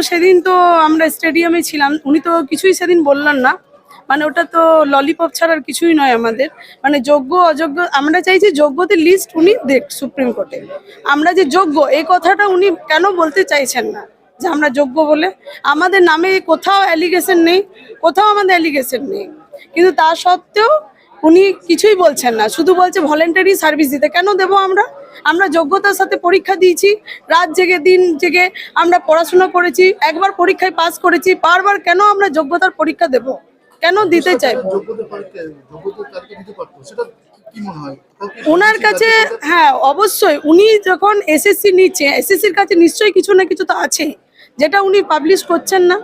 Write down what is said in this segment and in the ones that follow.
সেদিন তো আমরা স্টেডিয়ামে ছিলাম, উনি তো কিছুই সেদিন বললেন না। মানে ওটা তো ললিপপ ছাড়া আর কিছুই নয় আমাদের। মানে যোগ্য অযোগ্য আমরা চাইছি, যোগ্যদের লিস্ট উনি দেখ সুপ্রিম কোর্টে। আমরা যে যোগ্য এই কথাটা উনি কেন বলতে চাইছেন না যে আমরা যোগ্য বলে? আমাদের নামে কোথাও অ্যালিগেশন নেই, কোথাও আমাদের অ্যালিগেশন নেই, কিন্তু তা সত্ত্বেও উনি কিছুই বলছেন না, শুধু বলছে ভলেন্টারি সার্ভিস দিতে। কেন দেবো আমরা? আমরা যোগ্যতার সাথে পরীক্ষা দিয়েছি, রাত জেগে দিন জেগে আমরা পড়াশোনা করেছি, একবার পরীক্ষায় পাস করেছি, বারবার কেন আমরা যোগ্যতার পরীক্ষা দেব? কেন দিতে চাইবো? ওনার কাছে হ্যাঁ অবশ্যই, উনি যখন এসএসসি নিচ্ছে, এসএসসির কাছে নিশ্চয়ই কিছু না কিছু তো আছে যেটা উনি পাবলিশ করছেন না।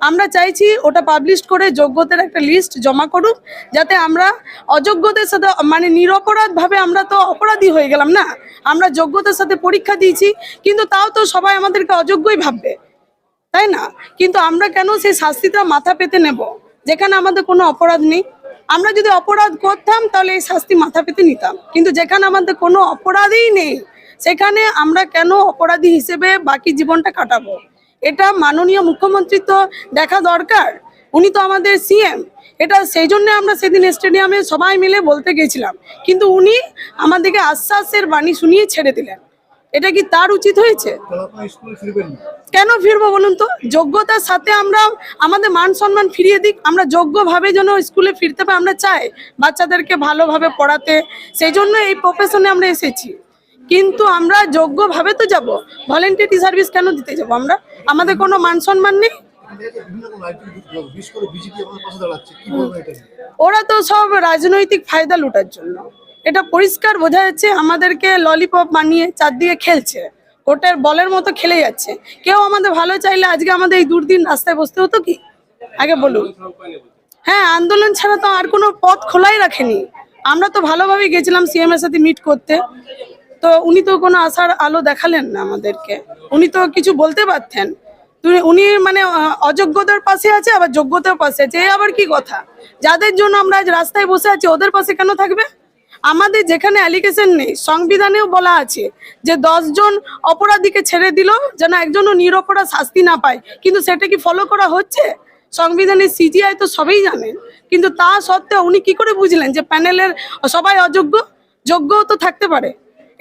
আমরা চাইছি ওটা পাবলিশ করে যোগ্যতার একটা লিস্ট জমা করুক, যাতে আমরা অযোগ্যদের সাথে মানে নিরপরাধ ভাবে, আমরা তো অপরাধী হয়ে গেলাম না। আমরা যোগ্যতার সাথে পরীক্ষা দিয়েছি, কিন্তু তাও তো সবাই আমাদেরকে অযোগ্যই ভাববে, তাই না? কিন্তু আমরা কেন সেই শাস্তিটা মাথা পেতে নেব যেখানে আমাদের কোনো অপরাধ নেই? আমরা যদি অপরাধ করতাম তাহলে এই শাস্তি মাথা পেতে নিতাম, কিন্তু যেখানে আমাদের কোনো অপরাধই নেই সেখানে আমরা কেন অপরাধী হিসেবে বাকি জীবনটা কাটাবো? এটা মাননীয় মুখ্যমন্ত্রী তো দেখা দরকার, উনি তো আমাদের সিএম। এটা সেই জন্য আমরা সেদিন স্টেডিয়ামে সবাই মিলে বলতে গেছিলাম, কিন্তু উনি আমাদেরকে আশ্বাসের বাণী শুনিয়ে ছেড়ে দিলেন। এটা কি তার উচিত হয়েছে? কেন ফিরবো বলুন তো? যোগ্যতার সাথে আমরা আমাদের মান সম্মান ফিরিয়ে দিক, আমরা যোগ্যভাবে যেন স্কুলে ফিরতে পারি। আমরা চাই বাচ্চাদেরকে ভালোভাবে পড়াতে, সেই জন্য এই প্রফেশনে আমরা এসেছি। কিন্তু আমরা যোগ্যভাবে তো যাব, ভলেন্টারি সার্ভিস কেন দিতে যাব আমরা? আমাদের কোনো মান সম্মান নেই? ওরা তো সব রাজনৈতিক ফায়দা লুটার জন্য, এটা পরিষ্কার বোঝা যাচ্ছে। আমাদেরকে ললিপপ বানিয়ে চারদিকে খেলছে, ওটার বলের মতো খেলে যাচ্ছে। কেউ আমাদের ভালো চাইলে আজকে আমাদের এই দুর্দিন রাস্তায় বসতে হতো কি? আগে বলুন। হ্যাঁ, আন্দোলন ছাড়া তো আর কোনো পথ খোলাই রাখেনি। আমরা তো ভালোভাবে গেছিলাম সিএম এর সাথে মিট করতে, তো উনি তো কোনো আশার আলো দেখালেন না আমাদেরকে। উনি তো কিছু বলতে পারতেন। উনি মানে অযোগ্যতার পাশে আছে, আবার যোগ্যতার পাশে আছে, এই আবার কি কথা? যাদের জন্য আমরা আজ রাস্তায় বসে আছি ওদের পাশে কেন থাকবে? আমাদের যেখানে অ্যালিগেশন নেই, সংবিধানেও বলা আছে যে 10 জন অপরাধীকে ছেড়ে দিল যেন একজনও নিরপরাধ শাস্তি না পায়, কিন্তু সেটা কি ফলো করা হচ্ছে? সংবিধানের সিজিআই তো সবাই জানেন, কিন্তু তা সত্ত্বেও উনি কি করে বুঝলেন যে প্যানেলের সবাই অযোগ্য? যোগ্যও তো থাকতে পারে।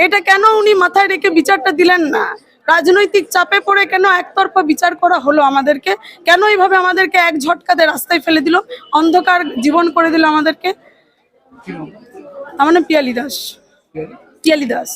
এটা কেন উনি মাথায় রেখে বিচারটা দিলেন না? রাজনৈতিক চাপে পড়ে কেন একতরফা বিচার করা হলো আমাদেরকে? কেন এইভাবে আমাদেরকে এক ঝটকাতে রাস্তায় ফেলে দিল, অন্ধকার জীবন করে দিল আমাদেরকে? আমার নাম পিয়ালি দাস। পিয়ালি দাস।